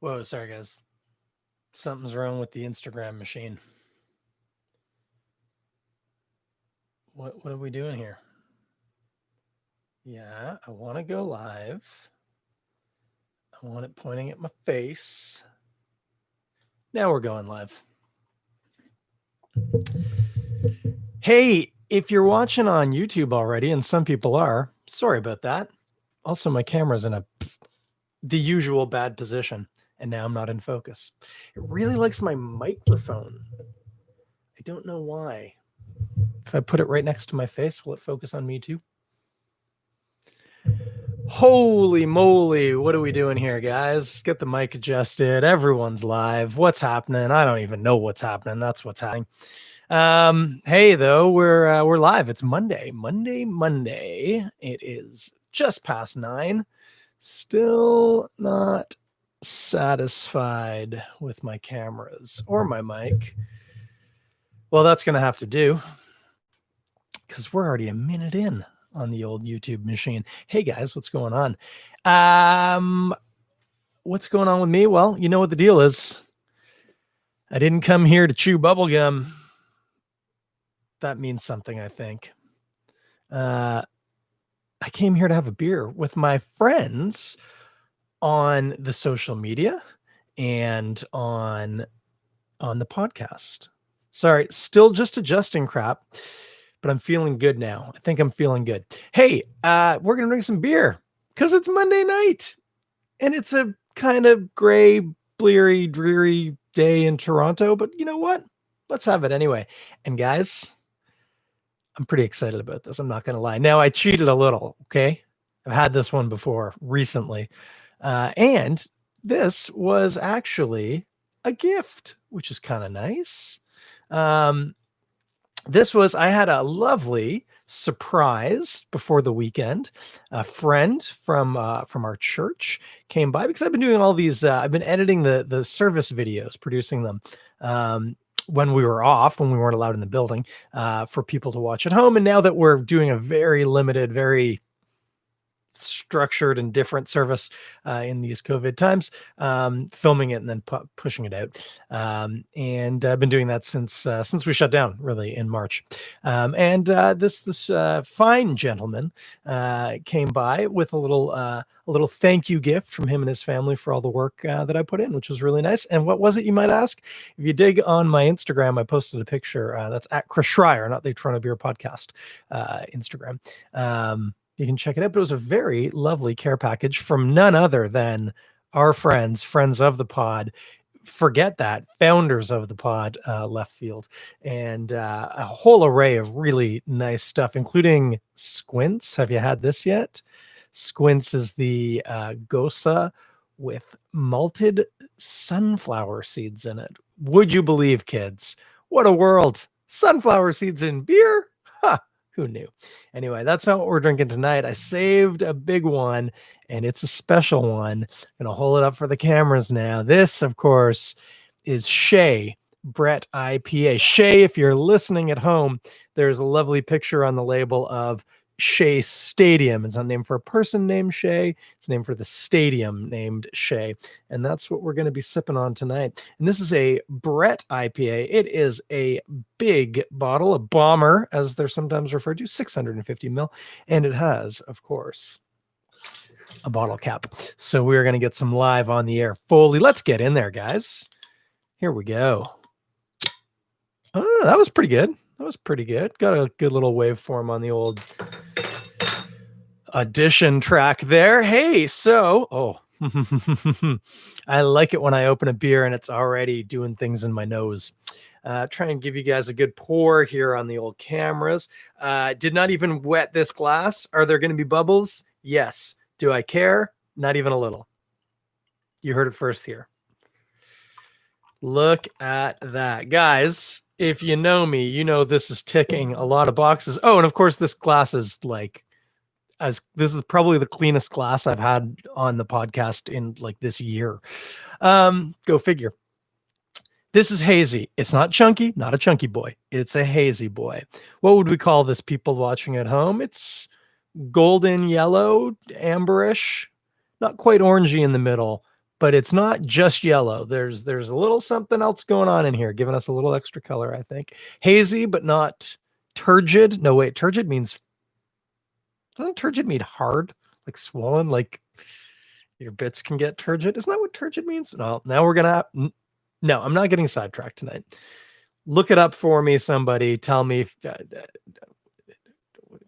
Whoa, sorry guys. Something's wrong with the Instagram machine. What are we doing here? Yeah, I want to go live. I want it pointing at my face. Now we're going live. Hey, if you're watching on YouTube already, and some people are, sorry about that. Also, my camera's in the usual bad position, and now I'm not in focus. It really likes my microphone. I don't know why. If I put it right next to my face, will it focus on me too? Holy moly, what are we doing here, guys? Get the mic adjusted. Everyone's live. What's happening? I don't even know what's happening. That's what's happening. Hey, though, we're live. It's Monday. It is just past 9. Still not satisfied with my cameras or my mic. Well, that's going to have to do because we're already a minute in on the old YouTube machine. Hey guys, what's going on? What's going on with me? Well, you know what the deal is. I didn't come here to chew bubblegum. That means something, I think. I came here to have a beer with my friends on the social media and on the podcast. Sorry, still just adjusting crap, but I'm feeling good now. I think I'm feeling good. Hey, we're going to drink some beer because it's Monday night and it's a kind of gray, bleary, dreary day in Toronto, but you know what? Let's have it anyway. And guys, I'm pretty excited about this. I'm not going to lie. Now, I cheated a little, okay? I've had this one before recently. And this was actually a gift, which is kind of nice. I had a lovely surprise before the weekend. A friend from our church came by because I've been doing all these. I've been editing the service videos, producing them when we were off, when we weren't allowed in the building, for people to watch at home. And now that we're doing a very limited, very structured and different service in these COVID times, filming it and then pushing it out. And I've been doing that since we shut down, really, in March. This fine gentleman came by with a little thank you gift from him and his family for all the work that I put in, which was really nice. And what was it, you might ask? If you dig on my Instagram, I posted a picture that's at Chris Schreier, not the Toronto Beer Podcast Instagram. You can check it out, but it was a very lovely care package from none other than our friends of the pod. Forget that, founders of the pod, Left Field, and a whole array of really nice stuff, including Squints. Have you had this yet? Squints is the Gosa with malted sunflower seeds in it. Would you believe, kids? What a world! Sunflower seeds in beer? Huh. Who knew? Anyway, that's not what we're drinking tonight. I saved a big one, and it's a special one. I'm going to hold it up for the cameras now. This, of course, is Shea Brett IPA. Shea, if you're listening at home, there's a lovely picture on the label of Shea Stadium. It's not named for a person named Shea. It's named for the stadium named Shea. And that's what we're going to be sipping on tonight. And this is a Brett IPA. It is a big bottle, a bomber, as they're sometimes referred to, 650 ml. And it has, of course, a bottle cap. So we're going to get some live on the air. Foley, let's get in there, guys. Here we go. Oh, that was pretty good. Got a good little waveform on the old audition track there. Hey, so, I like it when I open a beer and it's already doing things in my nose. Try and give you guys a good pour here on the old cameras. Did not even wet this glass. Are there going to be bubbles? Yes. Do I care? Not even a little. You heard it first here. Look at that, guys. If you know me, you know this is ticking a lot of boxes. Oh, and of course, this glass is this is probably the cleanest glass I've had on the podcast in like this year. Go figure. This is hazy. It's not chunky, not a chunky boy. It's a hazy boy. What would we call this, people watching at home? It's golden yellow, amberish, not quite orangey in the middle, but it's not just yellow. There's a little something else going on in here, giving us a little extra color, I think. Hazy, but not turgid. No, wait, turgid means, doesn't turgid mean hard, like swollen, like your bits can get turgid? Isn't that what turgid means? No, now we're gonna. No, I'm not getting sidetracked tonight. Look it up for me, somebody. Tell me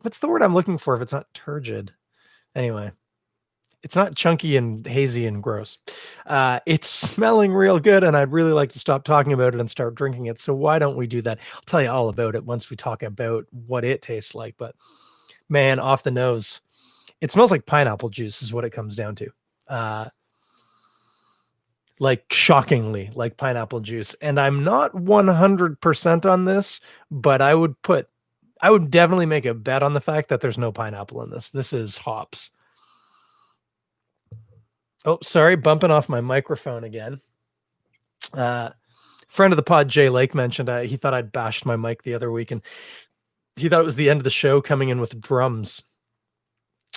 what's the word I'm looking for if it's not turgid. Anyway, it's not chunky and hazy and gross. It's smelling real good, and I'd really like to stop talking about it and start drinking it. So why don't we do that? I'll tell you all about it once we talk about what it tastes like. But man, off the nose, it smells like pineapple juice is what it comes down to. Like shockingly like pineapple juice. And I'm not 100% on this, but I would definitely make a bet on the fact that there's no pineapple in this. This is hops. Oh, sorry, bumping off my microphone again. Friend of the pod, Jay Lake, mentioned he thought I'd bashed my mic the other week, and he thought it was the end of the show coming in with drums.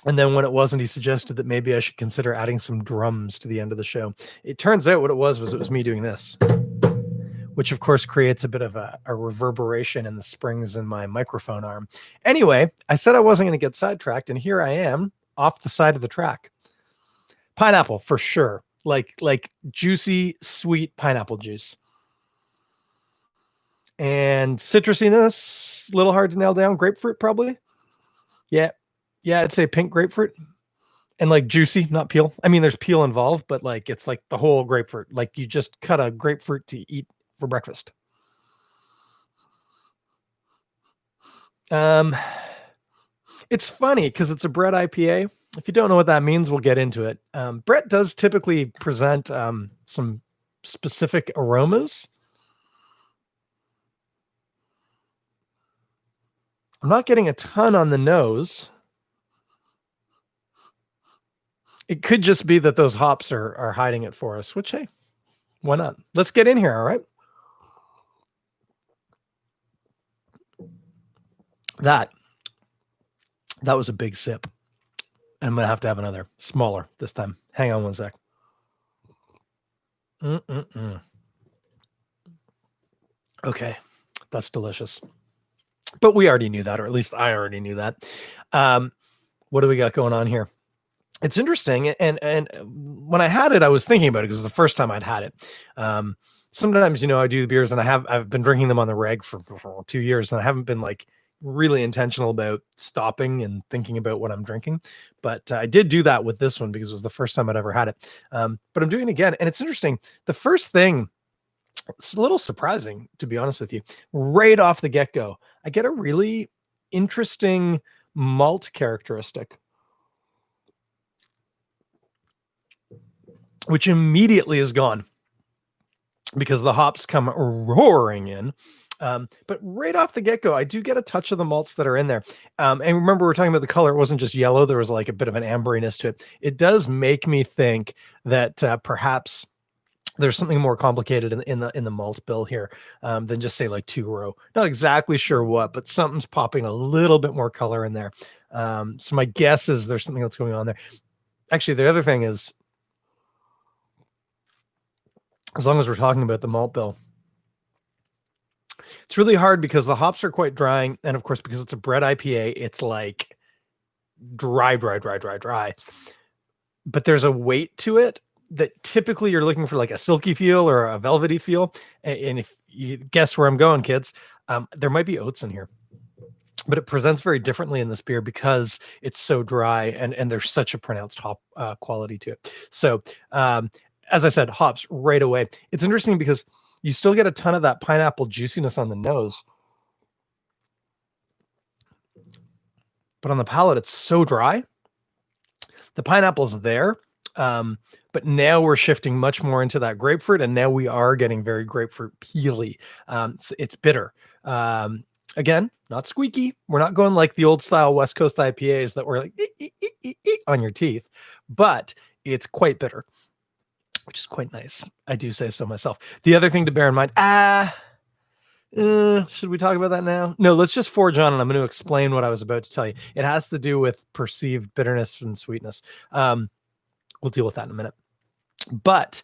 And then when it wasn't, he suggested that maybe I should consider adding some drums to the end of the show. It turns out what it was me doing this, which of course creates a bit of a reverberation in the springs in my microphone arm. Anyway, I said I wasn't going to get sidetracked, and here I am off the side of the track. Pineapple for sure. Like juicy, sweet pineapple juice. And citrusiness, a little hard to nail down. Grapefruit, probably. Yeah, I'd say pink grapefruit. And like juicy, not peel. I mean, there's peel involved, but like it's like the whole grapefruit. Like you just cut a grapefruit to eat for breakfast. It's funny because it's a Brett IPA. If you don't know what that means, we'll get into it. Brett does typically present some specific aromas. I'm not getting a ton on the nose. It could just be that those hops are hiding it for us, which, hey, why not? Let's get in here, all right? That was a big sip. I'm going to have another smaller this time. Hang on one sec. Okay, that's delicious. But we already knew that, or at least I already knew that. What do we got going on here? It's interesting, and when I had it, I was thinking about it because it was the first time I'd had it. Sometimes, I do the beers, and I've been drinking them on the reg for 2 years, and I haven't been like really intentional about stopping and thinking about what I'm drinking. But I did do that with this one because it was the first time I'd ever had it. But I'm doing it again, and it's interesting. The first thing, it's a little surprising, to be honest with you, right off the get-go, I get a really interesting malt characteristic, which immediately is gone because the hops come roaring in. But right off the get-go, I do get a touch of the malts that are in there. And remember, we're talking about the color. It wasn't just yellow. There was like a bit of an amberiness to it. It does make me think that perhaps there's something more complicated in the malt bill here than just say like 2-row. Not exactly sure what, but something's popping a little bit more color in there. So my guess is there's something else going on there. Actually, the other thing is, as long as we're talking about the malt bill, it's really hard because the hops are quite dry. And of course, because it's a Brett IPA, it's like dry. But there's a weight to it that typically you're looking for like a silky feel or a velvety feel. And if you guess where I'm going, kids, there might be oats in here. But it presents very differently in this beer because it's so dry and there's such a pronounced hop quality to it. So, as I said, hops right away. It's interesting because you still get a ton of that pineapple juiciness on the nose. But on the palate, it's so dry. The pineapple's there. But now we're shifting much more into that grapefruit. And now we are getting very grapefruit peely. It's bitter. Again, not squeaky. We're not going like the old style West Coast IPAs that were like on your teeth. But it's quite bitter, which is quite nice. I do say so myself. The other thing to bear in mind, should we talk about that now? No, let's just forge on, and I'm going to explain what I was about to tell you. It has to do with perceived bitterness and sweetness. We'll deal with that in a minute. but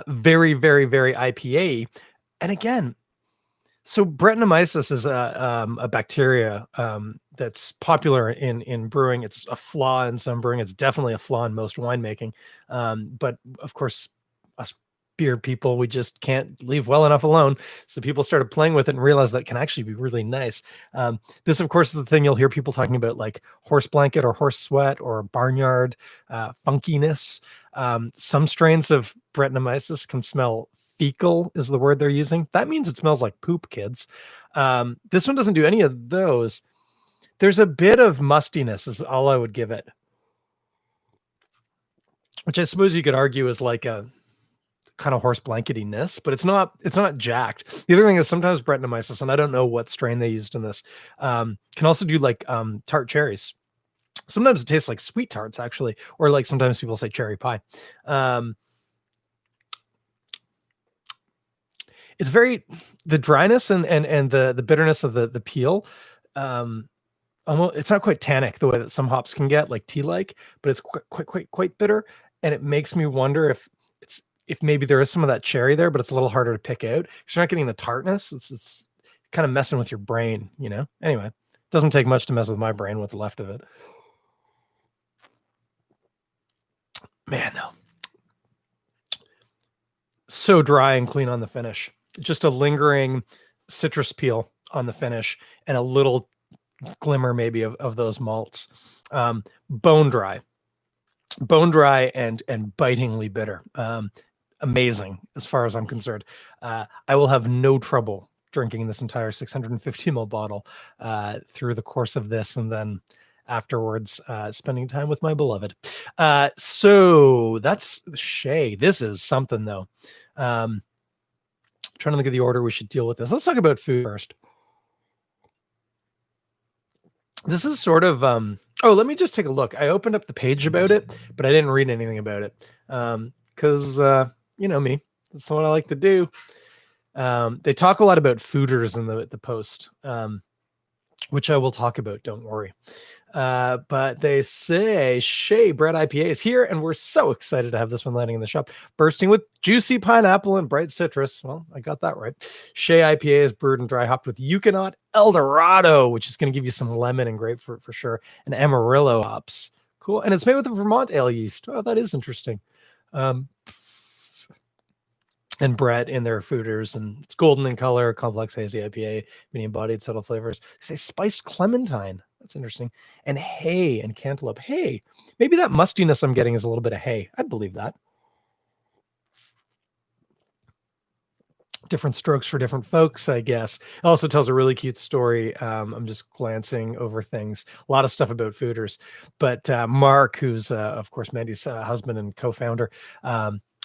very, very, very IPA. And again, so Brettanomyces is a bacteria that's popular in brewing. It's a flaw in some brewing. It's definitely a flaw in most winemaking. But of course, us beer people, we just can't leave well enough alone. So people started playing with it and realized that it can actually be really nice. This, of course, is the thing you'll hear people talking about, like horse blanket or horse sweat or barnyard funkiness. Some strains of Brettanomyces can smell fecal is the word they're using. That means it smells like poop, kids. This one doesn't do any of those. There's a bit of mustiness is all I would give it, which I suppose you could argue is like a kind of horse blanketiness, but it's not jacked. The other thing is sometimes Brettanomyces, and I don't know what strain they used in this, can also do like tart cherries. Sometimes it tastes like sweet tarts actually, or like sometimes people say cherry pie. It's very the dryness and the bitterness of the peel. Almost, it's not quite tannic the way that some hops can get, like tea like, but it's quite bitter, and it makes me wonder if maybe there is some of that cherry there, but it's a little harder to pick out because you're not getting the tartness. It's kind of messing with your brain, you know. Anyway, it doesn't take much to mess with my brain. What's left of it, man. Though, so dry and clean on the finish. Just a lingering citrus peel on the finish and a little glimmer maybe of those malts. Bone dry and bitingly bitter. Amazing as far as I'm concerned. I will have no trouble drinking this entire 650 ml bottle through the course of this, and then afterwards spending time with my beloved. So that's Shea. This is something though. Trying to think of the order we should deal with this. Let's talk about food first. This is sort of oh, let me just take a look. I opened up the page about it, but I didn't read anything about it because you know me, that's what I like to do. They talk a lot about fooders in the post, which I will talk about, don't worry. But they say Shea Bread IPA is here, and we're so excited to have this one landing in the shop. Bursting with juicy pineapple and bright citrus. Well, I got that right. Shea IPA is brewed and dry hopped with Euconaut Eldorado, which is going to give you some lemon and grapefruit for sure, and Amarillo hops. Cool. And it's made with a Vermont ale yeast. Oh, that is interesting. And Brett in their fooders, and it's golden in color, complex hazy IPA, medium-bodied, subtle flavors. They say spiced clementine. That's interesting. And hay and cantaloupe. Hay. Maybe that mustiness I'm getting is a little bit of hay. I'd believe that. Different strokes for different folks, I guess. It also tells a really cute story. I'm just glancing over things. A lot of stuff about fooders. But Mark, who's, of course, Mandy's husband and co-founder,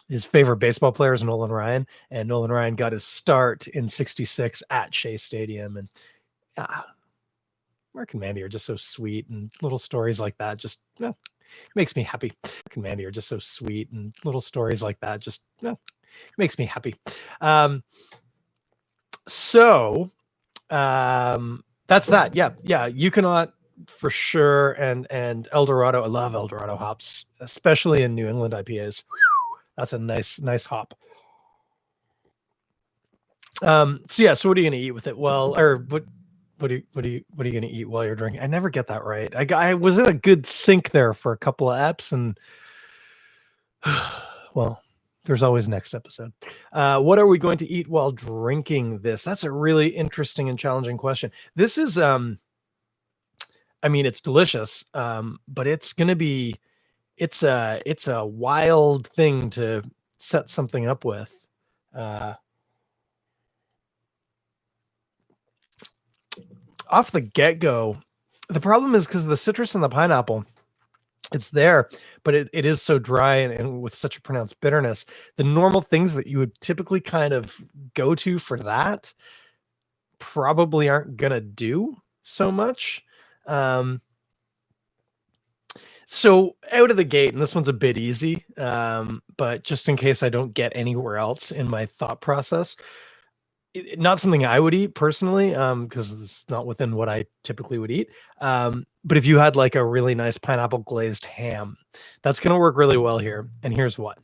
his favorite baseball player is Nolan Ryan, and Nolan Ryan got his start in '66 at Shea Stadium. And Mark and Mandy are just so sweet, and little stories like that just makes me happy. Mark and Mandy are just so sweet, and little stories like that just makes me happy. So that's that. Yeah. You cannot for sure, and Eldorado. I love Eldorado hops, especially in New England IPAs. That's a nice hop. So yeah, so what are you gonna eat with it? Well, or what are you gonna eat while you're drinking? I never get that right. I was in a good sync there for a couple of eps, and well, there's always next episode. What are we going to eat while drinking this? That's a really interesting and challenging question. This is I mean, it's delicious, but it's gonna be it's a wild thing to set something up with. Off the get-go, the problem is because the citrus and the pineapple, it's there, but it is so dry and with such a pronounced bitterness. The normal things that you would typically kind of go to for that probably aren't gonna do so much. So out of the gate, and this one's a bit easy, but just in case I don't get anywhere else in my thought process, not something I would eat personally, because it's not within what I typically would eat. But if you had like a really nice pineapple glazed ham, that's going to work really well here. And here's what.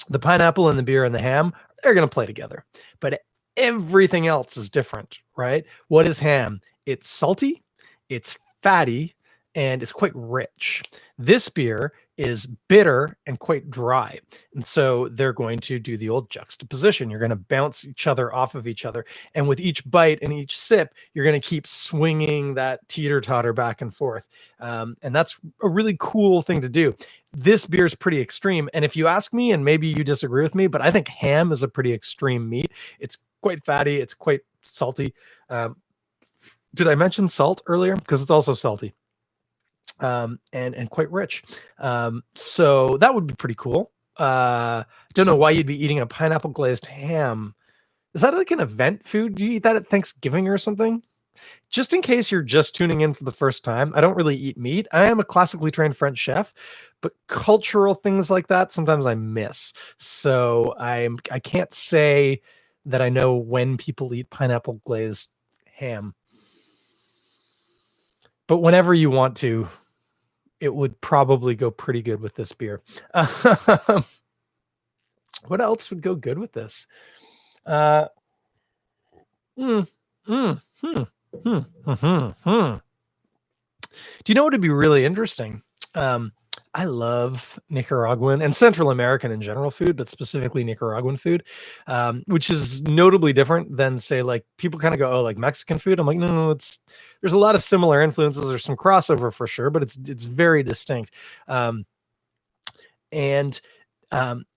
The pineapple and the beer and the ham, they're going to play together. But everything else is different, right? What is ham? It's salty, it's fatty, and it's quite rich. This beer is bitter and quite dry. And so they're going to do the old juxtaposition. You're going to bounce each other off of each other. And with each bite and each sip, you're going to keep swinging that teeter-totter back and forth. And that's a really cool thing to do. This beer is pretty extreme. And if you ask me, and maybe you disagree with me, but I think ham is a pretty extreme meat. It's quite fatty. It's quite salty. Did I mention salt earlier? Because it's also salty. And quite rich. So that would be pretty cool. Don't know why you'd be eating a pineapple glazed ham. Is that like an event food? Do you eat that at Thanksgiving or something? Just in case you're just tuning in for the first time, I don't really eat meat. I am a classically trained French chef, but cultural things like that sometimes I miss. So I can't say that I know when people eat pineapple glazed ham. But whenever you want to, it would probably go pretty good with this beer. What else would go good with this? Do you know what would be really interesting? I love Nicaraguan and Central American in general food, but specifically Nicaraguan food, which is notably different than, say, like people kind of go, oh, like Mexican food. I'm like, no, there's a lot of similar influences. There's some crossover for sure, but it's very distinct. And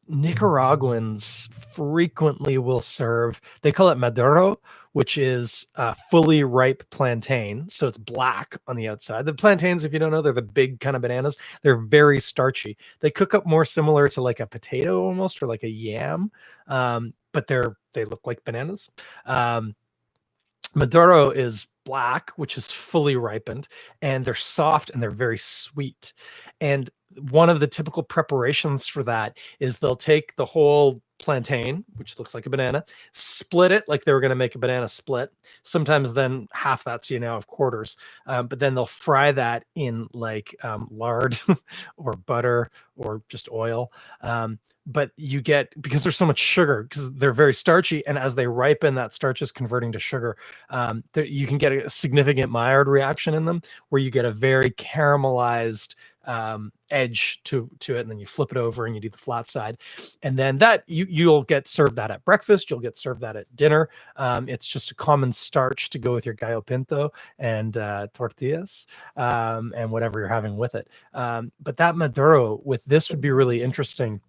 Nicaraguans frequently will serve, they call it Maduro, which is fully ripe plantain. So it's black on the outside. The plantains, if you don't know, they're the big kind of bananas. They're very starchy. They cook up more similar to like a potato almost, or like a yam, but they look like bananas. Maduro is black, which is fully ripened, and they're soft and they're very sweet. And one of the typical preparations for that is they'll take the whole plantain, which looks like a banana, split it like they were going to make a banana split. Sometimes then half that, so you now have quarters. But then they'll fry that in like lard or butter or just oil. But you get, because there's so much sugar, because they're very starchy, and as they ripen, that starch is converting to sugar. You can get a significant Maillard reaction in them, where you get a very caramelized edge to it, and then you flip it over and you do the flat side, and then that you'll get served that at breakfast. You'll get served that at dinner. It's just a common starch to go with your gallo pinto and tortillas and whatever you're having with it. But that Maduro with this would be really interesting.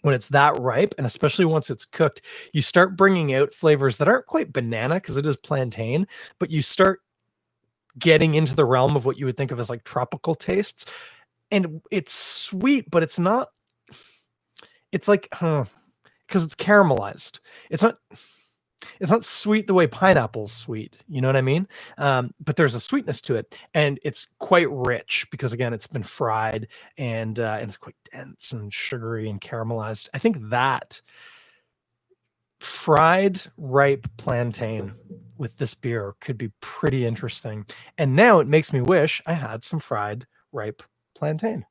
When it's that ripe, and especially once it's cooked, you start bringing out flavors that aren't quite banana because it is plantain, but you start getting into the realm of what you would think of as like tropical tastes. And it's sweet, but it's not, it's like, because it's caramelized. It's not sweet the way pineapple's sweet. You know what I mean? But there's a sweetness to it, and it's quite rich because, again, it's been fried, and it's quite dense and sugary and caramelized. I think that fried ripe plantain with this beer could be pretty interesting. And now it makes me wish I had some fried ripe plantain,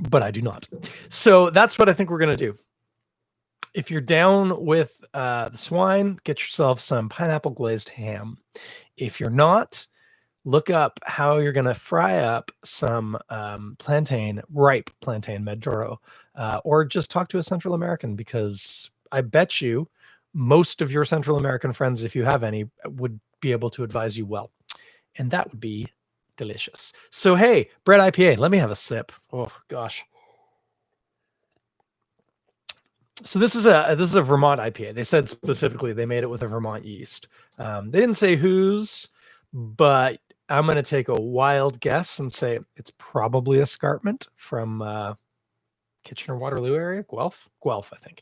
but I do not. So that's what I think we're going to do. If you're down with the swine, get yourself some pineapple glazed ham. If you're not, look up how you're going to fry up some ripe plantain Maduro, or just talk to a Central American, because I bet you most of your Central American friends, if you have any, would be able to advise you well. And that would be delicious. So, hey, Brett IPA, let me have a sip. Oh, gosh. So this is a Vermont IPA. They said specifically they made it with a Vermont yeast. They didn't say whose, but I'm going to take a wild guess and say it's probably Escarpment from Kitchener-Waterloo area, Guelph, I think.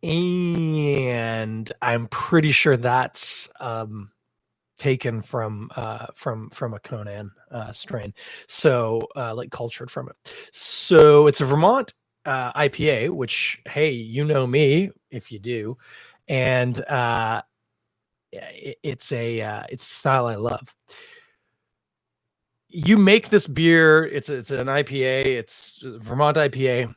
And I'm pretty sure that's taken from a Conan strain, so like cultured from it. So it's a Vermont IPA, which, hey, you know me if you do, and it's a style I love. you make this beer. It's an IPA. It's Vermont IPA.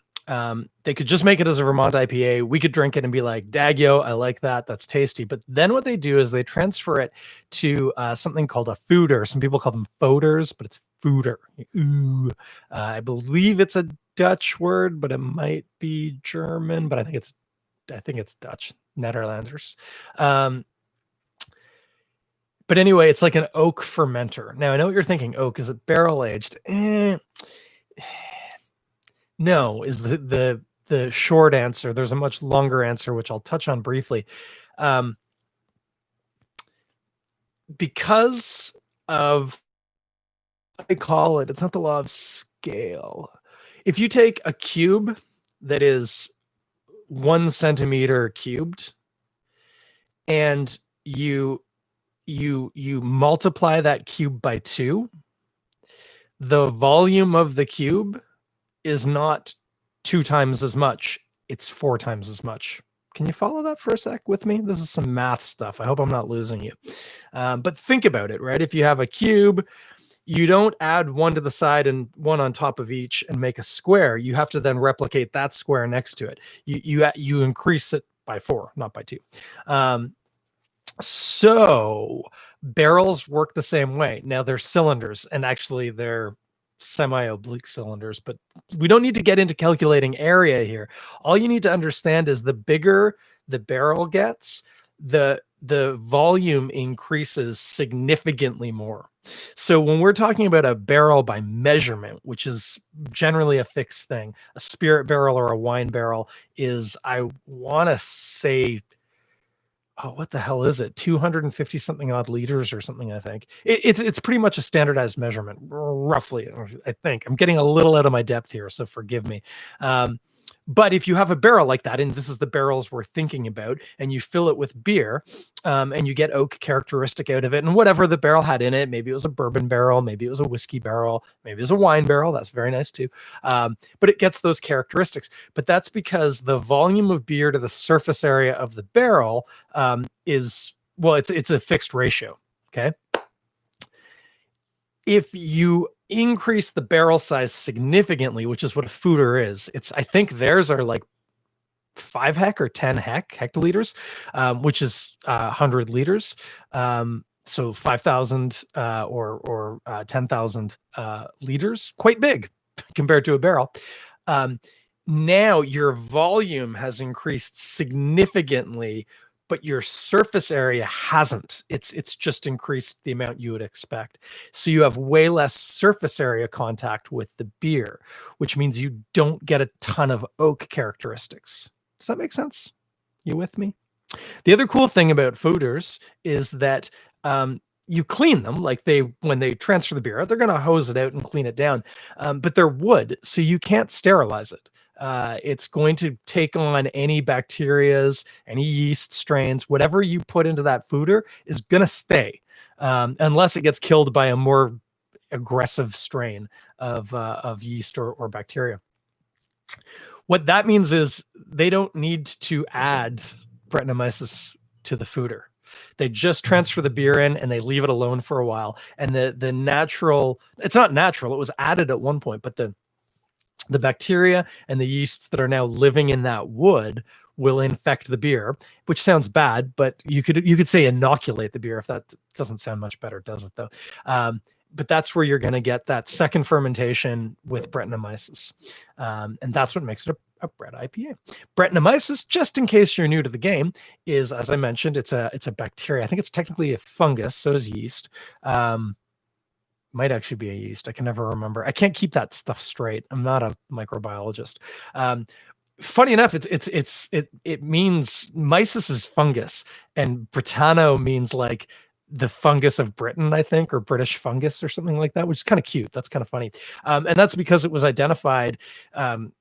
They could just make it as a Vermont IPA. We could drink it and be like, Dagyo, I like that. That's tasty. But then what they do is they transfer it to something called a fooder. Some people call them foeders, but it's fooder. Ooh. I believe it's a Dutch word, but it might be German. But I think it's Dutch, Netherlanders. But anyway, it's like an oak fermenter. Now I know what you're thinking. Oak, is it barrel aged? No, is the short answer. There's a much longer answer, which I'll touch on briefly. Because of, I call it, it's not the law of scale. If you take a cube that is 1 centimeter cubed and you multiply that cube by 2, the volume of the cube is not 2 times as much, it's 4 times as much. Can you follow that for a sec with me? This is some math stuff. I hope I'm not losing you. But think about it, right? If you have a cube, you don't add 1 to the side and 1 on top of each and make a square. You have to then replicate that square next to it. You increase it by 4, not by 2. So barrels work the same way. Now they're cylinders, and actually they're semi-oblique cylinders, but we don't need to get into calculating area here. All you need to understand is the bigger the barrel gets, the volume increases significantly more. So when we're talking about a barrel by measurement, which is generally a fixed thing, a spirit barrel or a wine barrel is, I want to say, what the hell is it? 250 something odd liters or something. I think it's pretty much a standardized measurement, roughly. I think I'm getting a little out of my depth here, so forgive me. But if you have a barrel like that, and this is the barrels we're thinking about, and you fill it with beer, and you get oak characteristic out of it, and whatever the barrel had in it, maybe it was a bourbon barrel, maybe it was a whiskey barrel, maybe it was a wine barrel. That's very nice too. But it gets those characteristics. But that's because the volume of beer to the surface area of the barrel is, well, it's a fixed ratio. Okay. If you increase the barrel size significantly, which is what a fooder is, I think theirs are like 5 hec or 10 hectoliters, which is 100 liters. So 5,000 or 10,000 liters, quite big compared to a barrel. Now your volume has increased significantly, but your surface area hasn't. It's just increased the amount you would expect. So you have way less surface area contact with the beer, which means you don't get a ton of oak characteristics. Does that make sense? You with me? The other cool thing about foeders is that you clean them. Like when they transfer the beer out, they're going to hose it out and clean it down. But they're wood, so you can't sterilize it. It's going to take on any bacterias, any yeast strains, whatever you put into that foeder is going to stay, unless it gets killed by a more aggressive strain of yeast or bacteria. What that means is they don't need to add Brettanomyces to the foeder. They just transfer the beer in and they leave it alone for a while. And the natural, it's not natural, it was added at one point, but the bacteria and the yeasts that are now living in that wood will infect the beer, which sounds bad, but you could say inoculate the beer, if that doesn't sound much better, does it though? But that's where you're going to get that second fermentation with Brettanomyces. And that's what makes it a Brett IPA. Brettanomyces, just in case you're new to the game, is, as I mentioned, it's a bacteria. I think it's technically a fungus, so is yeast. Might actually be a yeast. I can never remember. I can't keep that stuff straight. I'm not a microbiologist. Funny enough, it means myces is fungus, and Britanno means like the fungus of Britain, I think, or British fungus or something like that, which is kind of cute. That's kind of funny. And that's because it was identified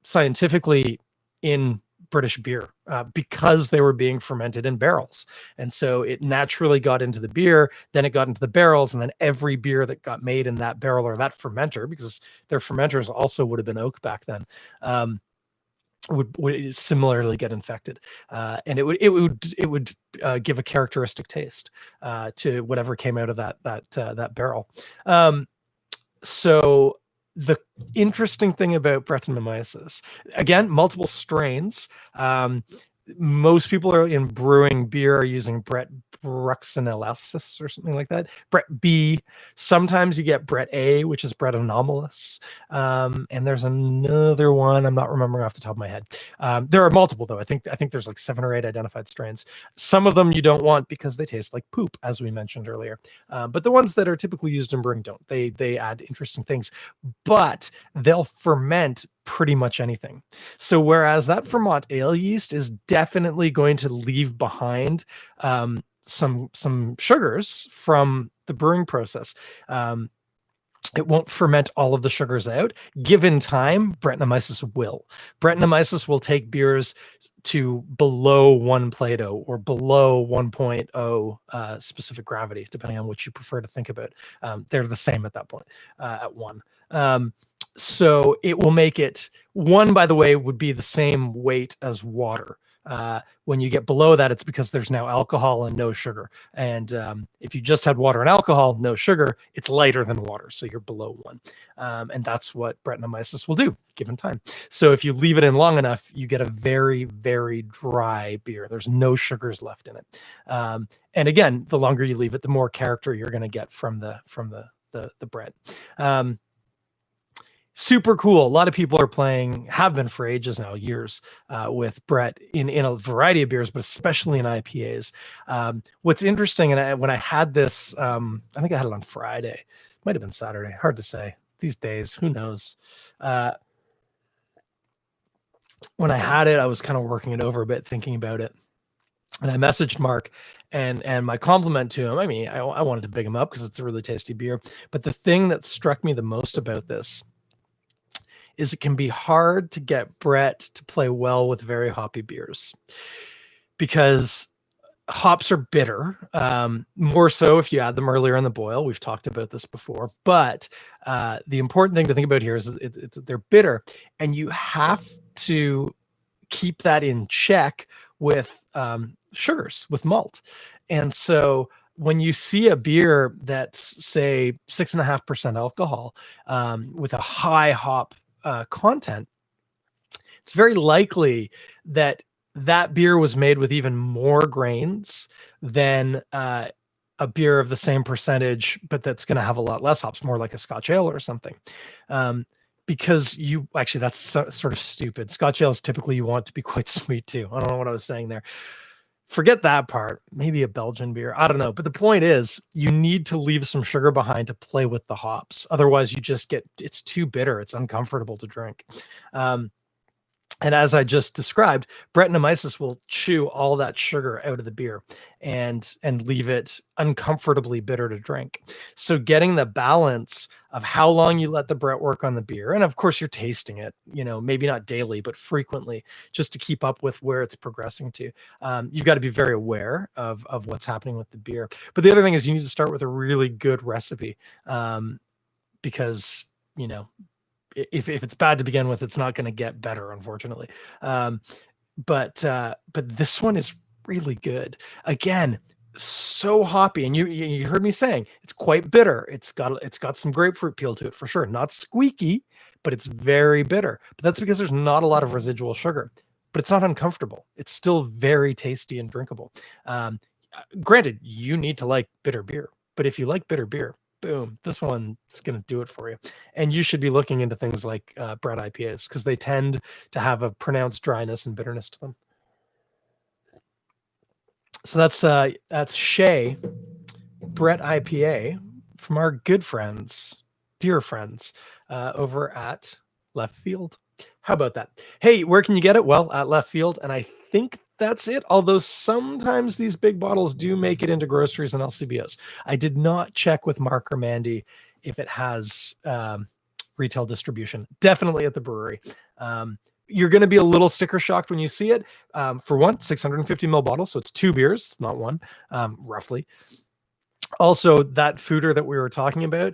scientifically in British beer because they were being fermented in barrels. And so it naturally got into the beer, then it got into the barrels, and then every beer that got made in that barrel or that fermenter, because their fermenters also would have been oak back then, would similarly get infected, and it would give a characteristic taste to whatever came out of that barrel. So the interesting thing about Brettanomyces, again, multiple strains. Most people are in brewing beer are using Brett Bruxellensis or something like that. Brett B. Sometimes you get Brett A, which is Brettanomyces. And there's another one I'm not remembering off the top of my head. There are multiple though. I think there's like 7 or 8 identified strains. Some of them you don't want because they taste like poop, as we mentioned earlier. But the ones that are typically used in brewing don't. They add interesting things, but they'll ferment pretty much anything. So whereas that Vermont ale yeast is definitely going to leave behind some sugars from the brewing process. It won't ferment all of the sugars out. Given time, Brettanomyces will. Brettanomyces will take beers to below 1 Plato or below 1.0 specific gravity, depending on what you prefer to think about. They're the same at that point, at 1. So it will make it 1, by the way, would be the same weight as water. When you get below that, it's because there's now alcohol and no sugar. And if you just had water and alcohol, no sugar, it's lighter than water. So you're below 1. And that's what Brettanomyces will do given time. So if you leave it in long enough, you get a very, very dry beer. There's no sugars left in it. And again, the longer you leave it, the more character you're going to get from the bread. Super cool. A lot of people have been for ages now, years, with Brett in a variety of beers, but especially in IPAs. What's interesting, and when I had this, I think I had it on Friday, might have been Saturday, hard to say these days, who knows. When I had it, I was kind of working it over a bit, thinking about it. And I messaged Mark, and my compliment to him, I mean, I wanted to big him up because it's a really tasty beer. But the thing that struck me the most about this is it can be hard to get Brett to play well with very hoppy beers because hops are bitter, more so if you add them earlier in the boil. We've talked about this before, but the important thing to think about here is they're bitter, and you have to keep that in check with sugars, with malt. And so when you see a beer that's, say, 6.5% alcohol with a high hop content, it's very likely that beer was made with even more grains than a beer of the same percentage, but that's going to have a lot less hops, more like a Scotch ale or something. Because that's sort of stupid. Scotch ales typically you want to be quite sweet too. I don't know what I was saying there. Forget that part. Maybe a Belgian beer. I don't know. But the point is, you need to leave some sugar behind to play with the hops. Otherwise, you just it's too bitter. It's uncomfortable to drink. And as I just described, Brettanomyces will chew all that sugar out of the beer and leave it uncomfortably bitter to drink. So getting the balance of how long you let the Brett work on the beer, and of course you're tasting it, maybe not daily, but frequently, just to keep up with where it's progressing to. You've got to be very aware of what's happening with the beer. But the other thing is you need to start with a really good recipe, because, if it's bad to begin with, it's not going to get better, unfortunately. But this one is really good. Again, so hoppy, and you heard me saying it's quite bitter. It's got some grapefruit peel to it for sure. Not squeaky, but it's very bitter. But that's because there's not a lot of residual sugar. But it's not uncomfortable. It's still very tasty and drinkable. Granted, you need to like bitter beer, but if you like bitter beer, boom, this one's going to do it for you. And you should be looking into things like Brett IPAs because they tend to have a pronounced dryness and bitterness to them. So that's Shea Brett IPA from our good friends, dear friends, over at Left Field. How about that? Hey, where can you get it? Well, at Left Field, and I think that's it. Although sometimes these big bottles do make it into groceries and LCBOs. I did not check with Mark or Mandy if it has retail distribution. Definitely at the brewery. You're going to be a little sticker shocked when you see it. For one, 650 ml bottle, so it's 2 beers, not one, roughly. Also, that foeder that we were talking about,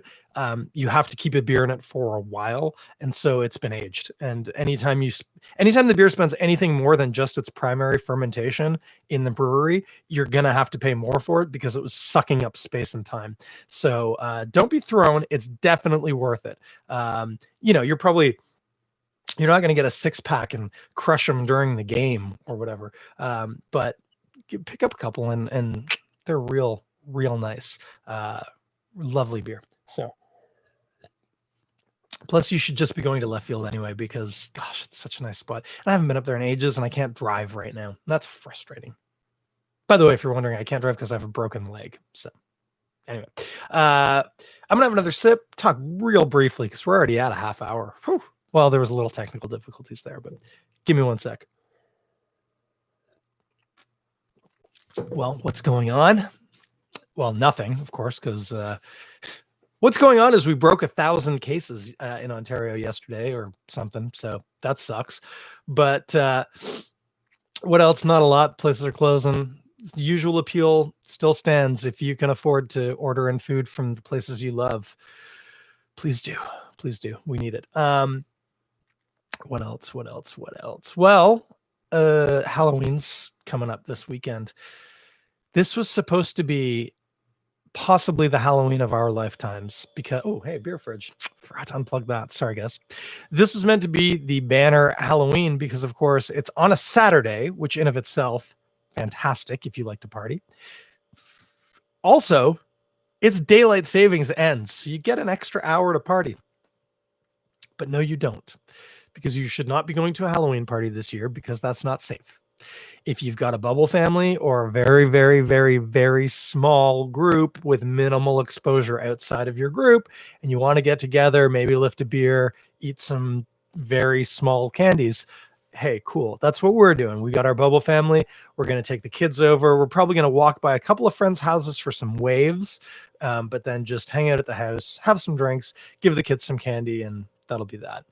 you have to keep a beer in it for a while, and so it's been aged. And anytime the beer spends anything more than just its primary fermentation in the brewery, you're gonna have to pay more for it because it was sucking up space and time. So don't be thrown. It's definitely worth it. You're not going to get a 6-pack and crush them during the game or whatever. But pick up a couple and they're real nice. Lovely beer. So plus you should just be going to Left Field anyway, because gosh, it's such a nice spot. And I haven't been up there in ages and I can't drive right now. That's frustrating. By the way, if you're wondering, I can't drive because I have a broken leg. So anyway, I'm going to have another sip, talk real briefly because we're already at a half hour. Whew. Well, there was a little technical difficulties there, but give me 1 sec. Well, what's going on? Well, nothing, of course, because what's going on is we broke 1,000 cases in Ontario yesterday or something. So that sucks. But what else? Not a lot. Places are closing. The usual appeal still stands. If you can afford to order in food from the places you love, please do. Please do. We need it. What else? Well, Halloween's coming up this weekend. This was supposed to be possibly the Halloween of our lifetimes because, oh, hey, beer fridge. Forgot to unplug that. Sorry, guys. This was meant to be the banner Halloween because, of course, it's on a Saturday, which in of itself, fantastic if you like to party. Also, it's daylight savings ends, so you get an extra hour to party. But no, you don't. Because you should not be going to a Halloween party this year because that's not safe. If you've got a bubble family or a very, very, very, very small group with minimal exposure outside of your group, and you want to get together, maybe lift a beer, eat some very small candies, hey, cool. That's what we're doing. We got our bubble family. We're going to take the kids over. We're probably going to walk by a couple of friends' houses for some waves, but then just hang out at the house, have some drinks, give the kids some candy, and that'll be that.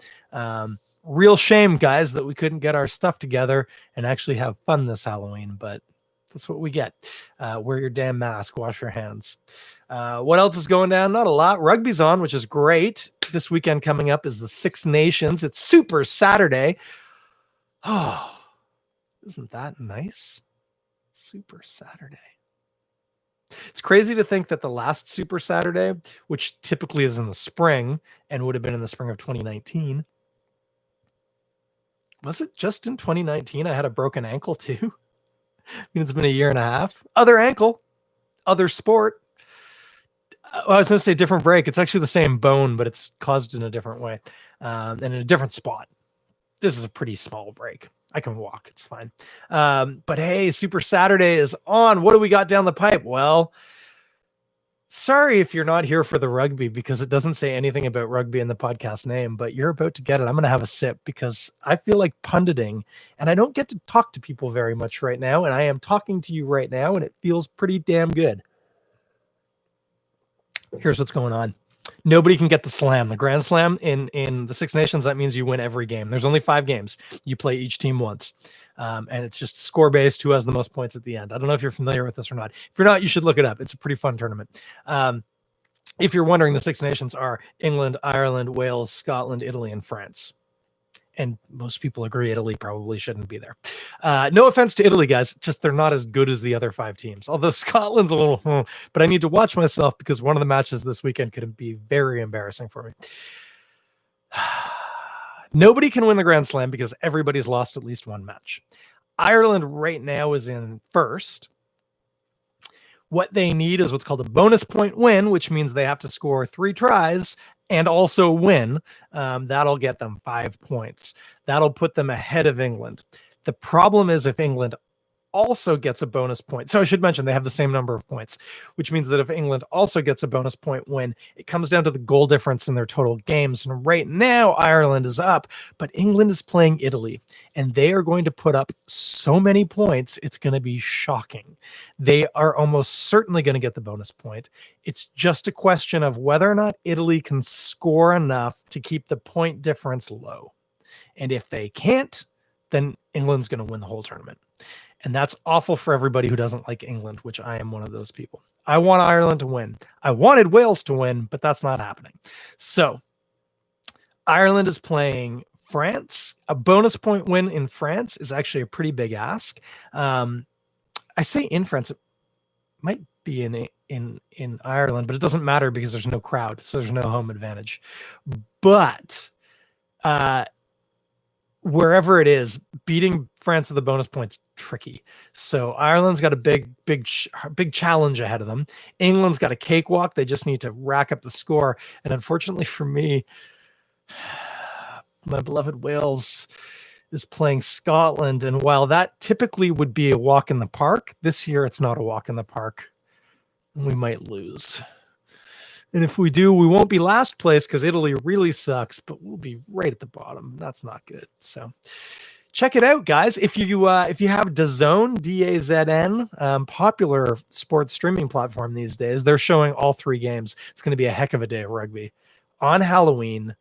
Real shame, guys, that we couldn't get our stuff together and actually have fun this Halloween, but that's what we get. Wear your damn mask, wash your hands. What else is going down? Not a lot. Rugby's on, which is great. This weekend coming up is the Six Nations. It's Super Saturday. Oh, isn't that nice? Super Saturday. It's crazy to think that the last Super Saturday, which typically is in the spring and would have been in the spring of 2019, was it just in 2019? I had a broken ankle too. I mean, it's been a year and a half. Other ankle, other sport. I was going to say different break. It's actually the same bone, but it's caused in a different way and in a different spot. This is a pretty small break. I can walk. It's fine. But hey, Super Saturday is on. What do we got down the pipe? Well, sorry if you're not here for the rugby because it doesn't say anything about rugby in the podcast name, but you're about to get it. I'm going to have a sip because I feel like punditing and I don't get to talk to people very much right now. And I am talking to you right now and it feels pretty damn good. Here's what's going on. Nobody can get the slam, the grand slam in the Six Nations. That means you win every game. There's only 5 games. You play each team once. And it's just score based, who has the most points at the end. I don't know if you're familiar with this or not. If you're not, you should look it up. It's a pretty fun tournament. If you're wondering, the Six Nations are England, Ireland, Wales, Scotland, Italy, and France. And most people agree Italy probably shouldn't be there. No offense to Italy, guys. Just they're not as good as the other 5 teams. Although Scotland's a little, but I need to watch myself because one of the matches this weekend could be very embarrassing for me. Nobody can win the Grand Slam because everybody's lost at least one match. Ireland right now is in first. What they need is what's called a bonus point win, which means they have to score 3 tries and also win. That'll get them 5 points. That'll put them ahead of England. The problem is if England also gets a bonus point. So I should mention they have the same number of points, which means that if England also gets a bonus point win, it comes down to the goal difference in their total games. And right now, Ireland is up, but England is playing Italy, and they are going to put up so many points, it's going to be shocking. They are almost certainly going to get the bonus point. It's just a question of whether or not Italy can score enough to keep the point difference low. And if they can't, then England's going to win the whole tournament. And that's awful for everybody who doesn't like England, which I am one of those people. I want Ireland to win. I wanted Wales to win, but that's not happening. So Ireland is playing France. A bonus point win in France is actually a pretty big ask. I say in France, it might be in Ireland, but it doesn't matter because there's no crowd, so there's no home advantage. But wherever it is, beating France with the bonus points tricky. So Ireland's got a big challenge ahead of them. England's got a cakewalk. They just need to rack up the score. And unfortunately for me, my beloved Wales is playing Scotland. And while that typically would be a walk in the park, this year it's not a walk in the park. We might lose. And if we do, we won't be last place because Italy really sucks, but we'll be right at the bottom. That's not good. So check it out, guys. If you have DAZN, DAZN, popular sports streaming platform these days, they're showing all 3 games. It's going to be a heck of a day of rugby on Halloween.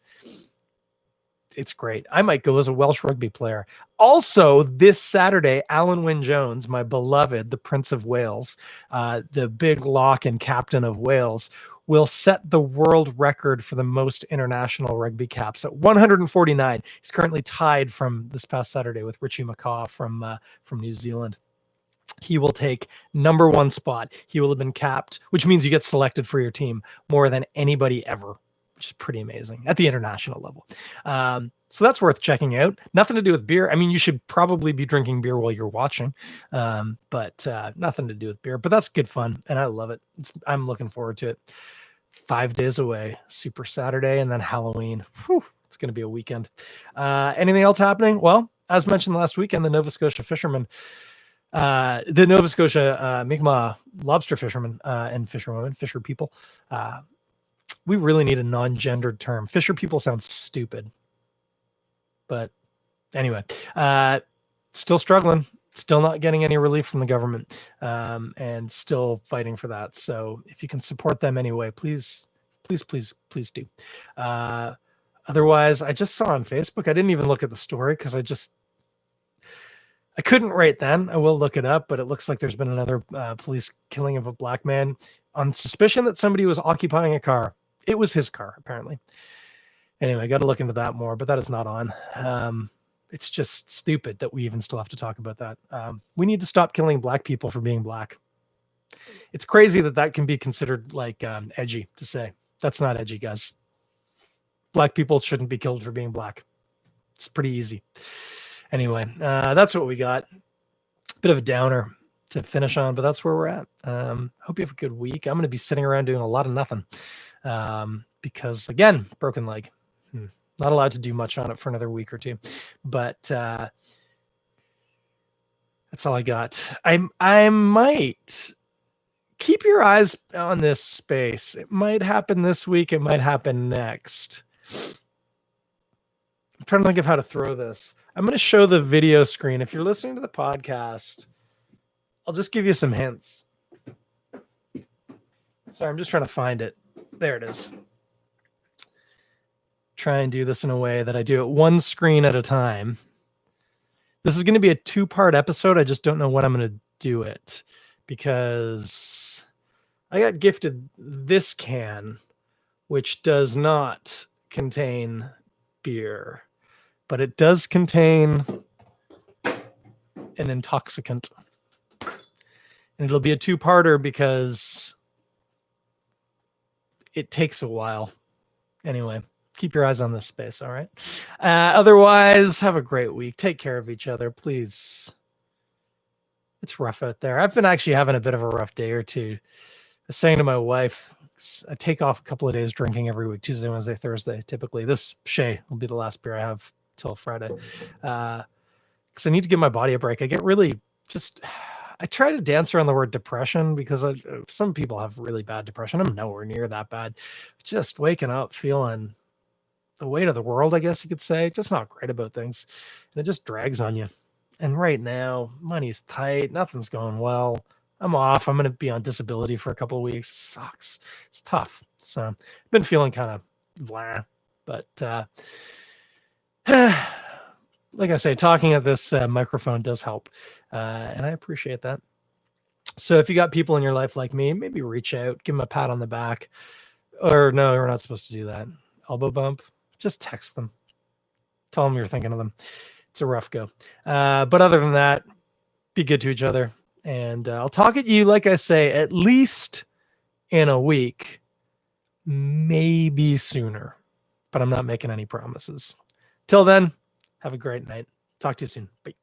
It's great. I might go as a Welsh rugby player. Also, this Saturday, Alan Wynne-Jones, my beloved, the Prince of Wales, the big lock and captain of Wales, will set the world record for the most international rugby caps at 149. He's currently tied from this past Saturday with Richie McCaw from New Zealand. He will take number 1 spot. He will have been capped, which means you get selected for your team more than anybody ever, which is pretty amazing at the international level. So that's worth checking out. Nothing to do with beer. I mean, you should probably be drinking beer while you're watching, but nothing to do with beer. But that's good fun, and I love it. I'm looking forward to it. 5 days away, Super Saturday, and then Halloween. Whew, it's going to be a weekend. Anything else happening? Well, as mentioned last weekend, the Nova Scotia fishermen, the Nova Scotia Mi'kmaq lobster fishermen and fisherwomen, fisher people, we really need a non-gendered term. Fisher people sound stupid. But anyway, still struggling, still not getting any relief from the government, and still fighting for that. So if you can support them anyway, please do. Otherwise, I just saw on Facebook, I didn't even look at the story because I couldn't right then. I will look it up, but it looks like there's been another police killing of a black man on suspicion that somebody was occupying a car. It was his car, apparently. Anyway, I got to look into that more, but that is not on. It's just stupid that we even still have to talk about that. We need to stop killing black people for being black. It's crazy that can be considered like edgy to say. That's not edgy, guys. Black people shouldn't be killed for being black. It's pretty easy. Anyway, that's what we got. Bit of a downer to finish on, but that's where we're at. Hope you have a good week. I'm going to be sitting around doing a lot of nothing because, again, broken leg. Not allowed to do much on it for another week or 2, but that's all I got. I might keep your eyes on this space. It might happen this week. It might happen next. I'm trying to think of how to throw this. I'm going to show the video screen. If you're listening to the podcast, I'll just give you some hints. Sorry, I'm just trying to find it. There it is. Try and do this in a way that I do it one screen at a time. This is going to be a 2-part episode. I just don't know when I'm going to do it because I got gifted this can, which does not contain beer, but it does contain an intoxicant. And it'll be a 2-parter because it takes a while. Anyway, keep your eyes on this space, all right? Otherwise, have a great week. Take care of each other, please. It's rough out there. I've been actually having a bit of a rough day or 2. I was saying to my wife, I take off a couple of days drinking every week, Tuesday, Wednesday, Thursday, typically. This Shea will be the last beer I have till Friday. Because I need to give my body a break. I get really I try to dance around the word depression because some people have really bad depression. I'm nowhere near that bad. Just waking up feeling the weight of the world, I guess you could say, just not great about things. And it just drags on you. And right now, money's tight. Nothing's going well. I'm off. I'm going to be on disability for a couple of weeks. It sucks. It's tough. So I've been feeling kind of blah, but like I say, talking at this microphone does help. And I appreciate that. So if you got people in your life like me, maybe reach out, give them a pat on the back. Or no, we're not supposed to do that. Elbow bump. Just text them. Tell them you're thinking of them. It's a rough go. But other than that, be good to each other. And I'll talk at you, like I say, at least in a week, maybe sooner. But I'm not making any promises. Till then, have a great night. Talk to you soon. Bye.